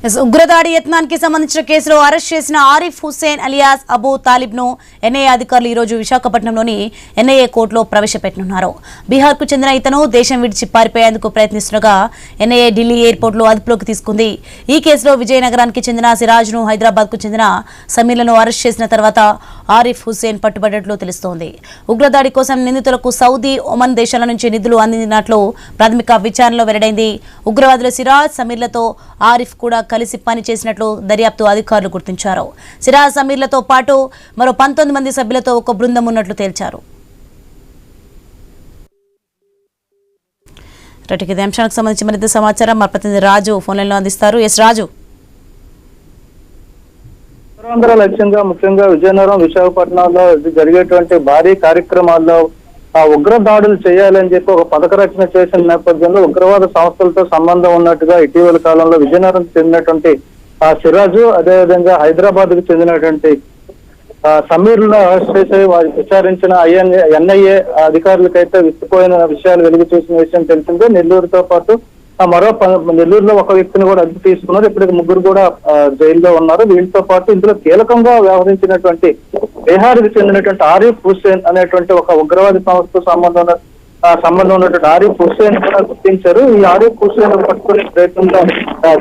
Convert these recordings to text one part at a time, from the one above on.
ఉగ్రదాడి యత్నానికి సంబంధించిన కేసులో అరెస్ట్ చేసిన ఆరిఫ్ హుస్సేన్ అలియాస్ అబూ తాలిబ్ ను ఎన్ఐఏ అధికారులు ఈ రోజు విశాఖపట్నంలోని ఎన్ఐఏ కోర్టులో ప్రవేశపెట్టనున్నారు. బీహార్ కు చెందిన ఇతను దేశం విడిచి పారిపోయేందుకు ప్రయత్నిస్తుండగా ఎన్ఐఏ ఢిల్లీ ఎయిర్పోర్ట్ లో అదుపులోకి తీసుకుంది. ఈ కేసులో విజయనగరానికి చెందిన సిరాజ్ ను, హైదరాబాద్ కు చెందిన సమీర్లను అరెస్ట్ చేసిన తర్వాత ఆరిఫ్ హుస్సేన్ పట్టుబడ్డట్లు తెలుస్తోంది. ఉగ్రదాడి కోసం నిందితులకు సౌదీ, ఒమన్ దేశాల నుంచి నిధులు అందించినట్లు ప్రాథమిక విచారణలో వెల్లడైంది. ఉగ్రవాదుల సిరాజ్, సమీర్లతో ఆరిఫ్ కూడా కలిసి పని చేసినట్లు దర్యాప్తు అధికారులు గుర్తించారు. సిరాజ్, సమీర్లతో పాటు మరో 19 మంది సభ్యులతో ఒక బృందం ఉన్నట్లు తేల్చారు. ఇదే అంశానికి సంబంధించి మరింత సమాచారం మా ప్రతినిధి రాజు ఫోన్ లైన్ లో అందిస్తారు. ఎస్ రాజు. లక్ష్యంగా ముఖ్యంగా విజయనగరం, విశాఖపట్నంలో జరిగేటువంటి భారీ కార్యక్రమాల్లో ఉగ్ర దాడులు చేయాలని చెప్పి ఒక పథక రచన చేసిన నేపథ్యంలో ఉగ్రవాద సంస్థలతో సంబంధం ఉన్నట్టుగా ఇటీవల కాలంలో విజయనగరం చెందినటువంటి సిరాజు, అదేవిధంగా హైదరాబాద్ కు చెందినటువంటి సమీర్లను అరెస్ట్ చేసి విచారించిన ఎన్ఐఏ అధికారులకైతే విస్తుపోయిన విషయాలు వెలుగు చూసిన విషయం తెలిసిందే. నెల్లూరుతో పాటు మరో నెల్లూరులో ఒక వ్యక్తిని కూడా అదుపు తీసుకున్నారు. ఇప్పటికి 3 కూడా జైల్లో ఉన్నారు. వీళ్ళతో పాటు ఇందులో కీలకంగా వ్యవహరించినటువంటి బీహార్కి చెందినటువంటి ఆరిఫ్ హుస్సేన్ అనేటువంటి ఒక ఉగ్రవాది సంస్థతో సంబంధం ఉన్నటువంటి ఆరిఫ్ హుస్సేన్ కూడా గుర్తించారు. ఈ ఆరిఫ్ హుస్సేన్ పట్టుకునే ప్రయత్నంలో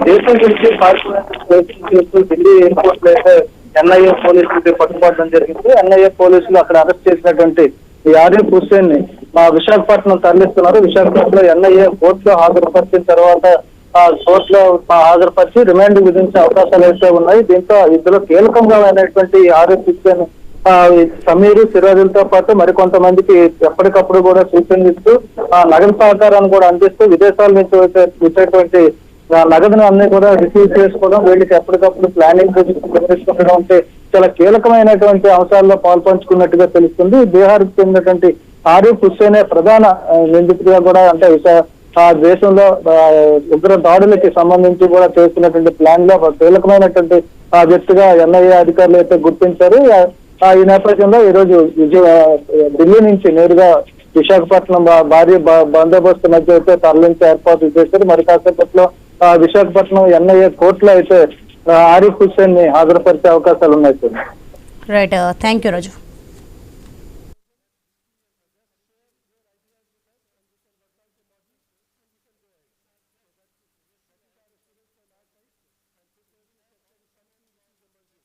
దేశం గురించి ప్రయత్నం చేస్తూ ఢిల్లీ ఎయిర్పోర్ట్ లో అయితే ఎన్ఐఏ పోలీసులకి పట్టుబడడం జరిగింది. ఎన్ఐఏ పోలీసులు అక్కడ అరెస్ట్ చేసినటువంటి ఈ ఆరిఫ్ హుస్సేన్ ని విశాఖపట్నం తరలిస్తున్నారు. విశాఖపట్నంలో ఎన్ఐఏ కోర్టులో హాజరుపరిచిన తర్వాత కోర్టులో హాజరుపరిచి రిమాండ్ విధించే అవకాశాలు అయితే ఉన్నాయి. దీంతో ఇందులో కీలకంగా అయినటువంటి ఆరిఫ్ హుస్సేన్, సమీర్, సిరాజులతో పాటు మరికొంతమందికి ఎప్పటికప్పుడు కూడా సూచనలు ఇస్తూ నగదు సహకారాన్ని కూడా అందిస్తూ విదేశాల నుంచి వచ్చేటువంటి నగదును అన్ని కూడా రిసీవ్ చేసుకోవడం, వీళ్ళకి ఎప్పటికప్పుడు ప్లానింగ్ నిర్వహిస్తుండడం అంటే చాలా కీలకమైనటువంటి అంశాల్లో పాల్పంచుకున్నట్టుగా తెలుస్తుంది. బీహార్ కు చెందినటువంటి ఆరిఫ్ హుస్సేనే ప్రధాన నిందితుడిగా కూడా అంటే ఆ దేశంలో ఉగ్ర దాడులకి సంబంధించి కూడా చేస్తున్నటువంటి ప్లాన్ లో కీలకమైనటువంటి వ్యక్తిగా ఎన్ఐఏ అధికారులు అయితే గుర్తించారు. ఈ నేపథ్యంలో ఈ రోజు ఢిల్లీ నుంచి నేరుగా విశాఖపట్నం భారీ బందోబస్తు మధ్య అయితే తరలించే ఏర్పాట్లు చేశారు. మరి కాసేపట్లో విశాఖపట్నం ఎన్ఐఏ కోర్టులో అయితే ఆరిఫ్ హుస్సేన్ ని హాజరుపరిచే అవకాశాలు ఉన్నాయి. Right, thank you Raju.